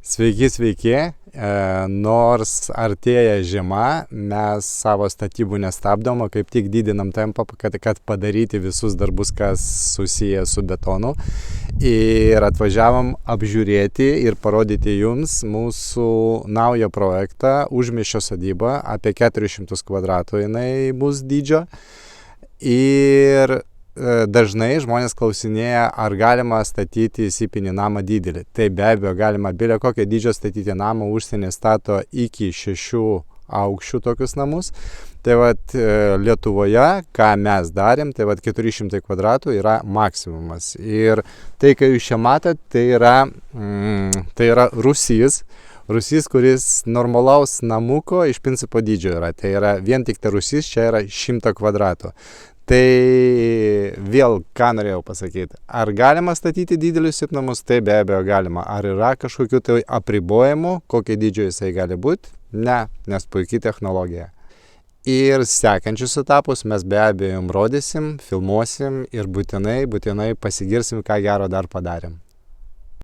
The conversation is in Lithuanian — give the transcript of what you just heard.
Sveiki, sveiki. Nors artėja žiema, mes savo statybų nestabdom, o kaip tik didinam tempą, kad padaryti visus darbus, kas susiję su betonu. Ir atvažiavom apžiūrėti ir parodyti jums mūsų naują projektą Užmiesčio sodyba, apie 400 kvadratų jinai bus dydžio. Ir dažnai žmonės klausinėja, ar galima statyti įsipinį namą didelį. Tai be abejo galima bile kokio dydžio statyti namą, užsienį stato iki 6 aukščių tokius namus. Tai vat Lietuvoje, ką mes darėm, tai vat 400 kvadratų yra maksimumas. Ir tai, ką jūs čia matot, tai yra rūsys. Rūsys, kuris normalaus namuko iš principo dydžio yra. Tai yra vien tik tai rūsys, čia yra 100 kvadratų. Tai vėl, ką norėjau pasakyti, ar galima statyti didelius namus? Tai be abejo galima. Ar yra kažkokių tai apribojimų, kokio dydžio jisai gali būti? Ne, nes puikiai technologija. Ir sekančius etapus mes be abejo jums rodysim, filmuosim ir būtinai pasigirsim, ką gero dar padarėm.